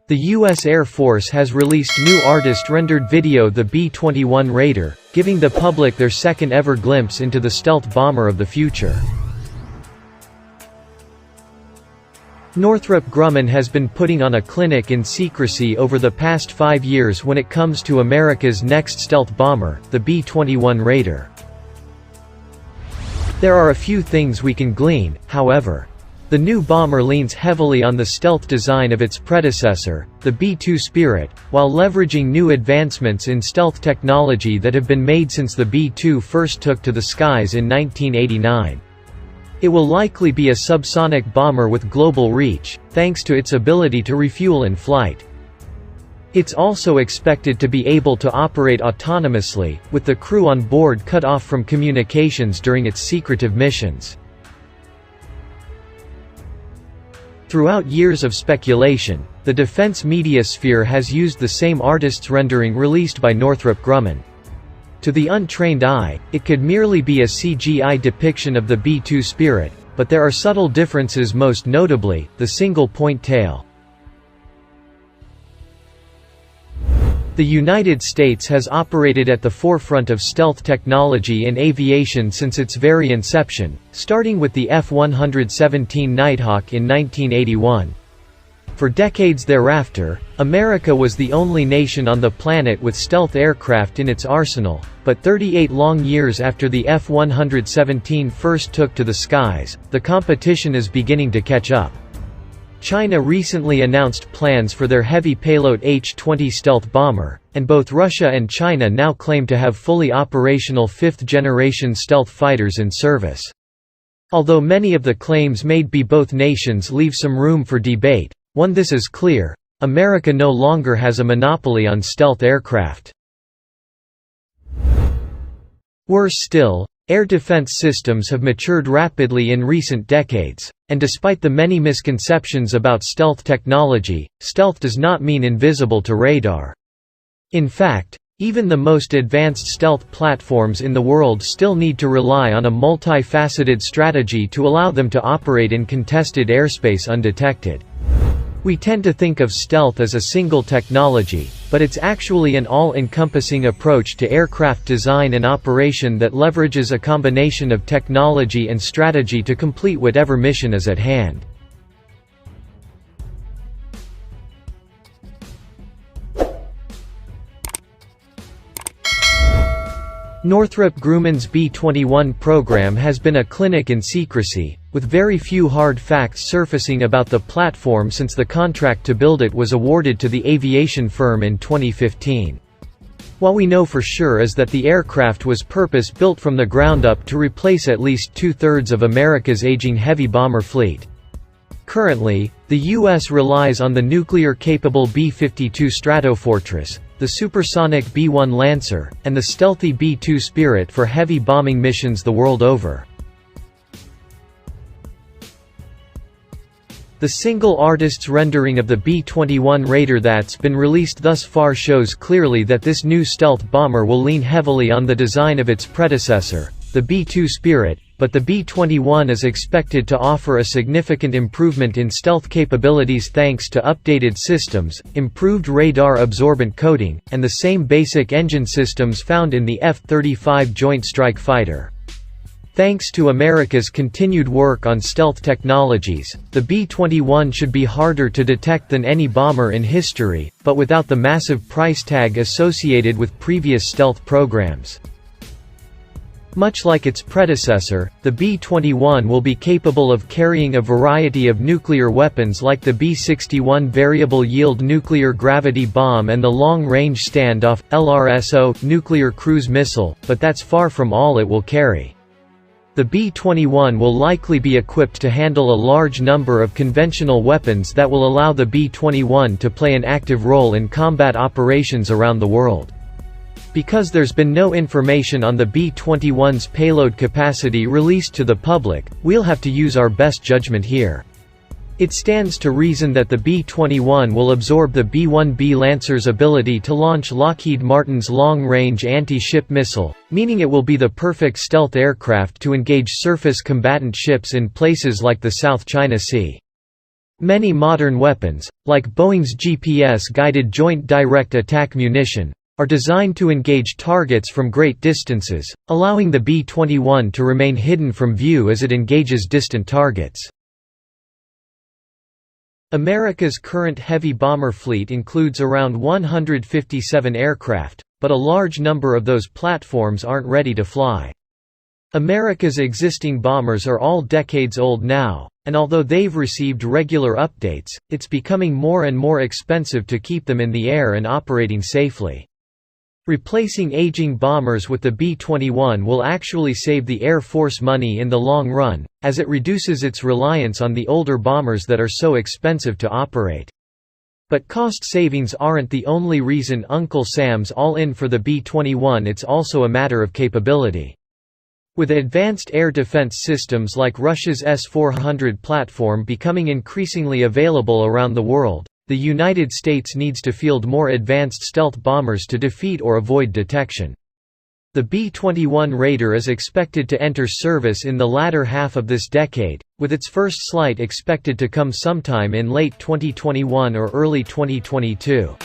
The U.S. Air Force has released new artist-rendered video the B-21 Raider, giving the public their second-ever glimpse into the stealth bomber of the future. Northrop Grumman has been putting on a clinic in secrecy over the past 5 years when it comes to America's next stealth bomber, the B-21 Raider. There are a few things we can glean, however. The new bomber leans heavily on the stealth design of its predecessor, the B-2 Spirit, while leveraging new advancements in stealth technology that have been made since the B-2 first took to the skies in 1989. It will likely be a subsonic bomber with global reach, thanks to its ability to refuel in flight. It's also expected to be able to operate autonomously, with the crew on board cut off from communications during its secretive missions. Throughout years of speculation, the defense media sphere has used the same artist's rendering released by Northrop Grumman. To the untrained eye, it could merely be a CGI depiction of the B-2 Spirit, but there are subtle differences, most notably, the single-point tail. The United States has operated at the forefront of stealth technology in aviation since its very inception, starting with the F-117 Nighthawk in 1981. For decades thereafter, America was the only nation on the planet with stealth aircraft in its arsenal, but 38 long years after the F-117 first took to the skies, the competition is beginning to catch up. China recently announced plans for their heavy payload H-20 stealth bomber, and both Russia and China now claim to have fully operational fifth-generation stealth fighters in service. Although many of the claims made by both nations leave some room for debate, this is clear: America no longer has a monopoly on stealth aircraft. Worse still, air defense systems have matured rapidly in recent decades, and despite the many misconceptions about stealth technology, stealth does not mean invisible to radar. In fact, even the most advanced stealth platforms in the world still need to rely on a multifaceted strategy to allow them to operate in contested airspace undetected. We tend to think of stealth as a single technology, but it's actually an all-encompassing approach to aircraft design and operation that leverages a combination of technology and strategy to complete whatever mission is at hand. Northrop Grumman's B-21 program has been a clinic in secrecy, with very few hard facts surfacing about the platform since the contract to build it was awarded to the aviation firm in 2015. What we know for sure is that the aircraft was purpose-built from the ground up to replace at least two-thirds of America's aging heavy bomber fleet. Currently, the U.S. relies on the nuclear-capable B-52 Stratofortress, the supersonic B-1 Lancer, and the stealthy B-2 Spirit for heavy bombing missions the world over. The single artist's rendering of the B-21 Raider that's been released thus far shows clearly that this new stealth bomber will lean heavily on the design of its predecessor, the B-2 Spirit, but the B-21 is expected to offer a significant improvement in stealth capabilities thanks to updated systems, improved radar-absorbent coating, and the same basic engine systems found in the F-35 Joint Strike Fighter. Thanks to America's continued work on stealth technologies, the B-21 should be harder to detect than any bomber in history, but without the massive price tag associated with previous stealth programs. Much like its predecessor, the B-21 will be capable of carrying a variety of nuclear weapons like the B-61 Variable Yield Nuclear Gravity Bomb and the Long Range Standoff (LRSO) nuclear cruise missile, but that's far from all it will carry. The B-21 will likely be equipped to handle a large number of conventional weapons that will allow the B-21 to play an active role in combat operations around the world. Because there's been no information on the B-21's payload capacity released to the public, we'll have to use our best judgment here. It stands to reason that the B-21 will absorb the B-1B Lancer's ability to launch Lockheed Martin's long-range anti-ship missile, meaning it will be the perfect stealth aircraft to engage surface combatant ships in places like the South China Sea. Many modern weapons, like Boeing's GPS-guided Joint Direct Attack Munition, are designed to engage targets from great distances, allowing the B-21 to remain hidden from view as it engages distant targets. America's current heavy bomber fleet includes around 157 aircraft, but a large number of those platforms aren't ready to fly. America's existing bombers are all decades old now, and although they've received regular updates, it's becoming more and more expensive to keep them in the air and operating safely. Replacing aging bombers with the B-21 will actually save the Air Force money in the long run, as it reduces its reliance on the older bombers that are so expensive to operate. But cost savings aren't the only reason Uncle Sam's all in for the B-21, it's also a matter of capability. With advanced air defense systems like Russia's S-400 platform becoming increasingly available around the world, the United States needs to field more advanced stealth bombers to defeat or avoid detection. The B-21 Raider is expected to enter service in the latter half of this decade, with its first flight expected to come sometime in late 2021 or early 2022.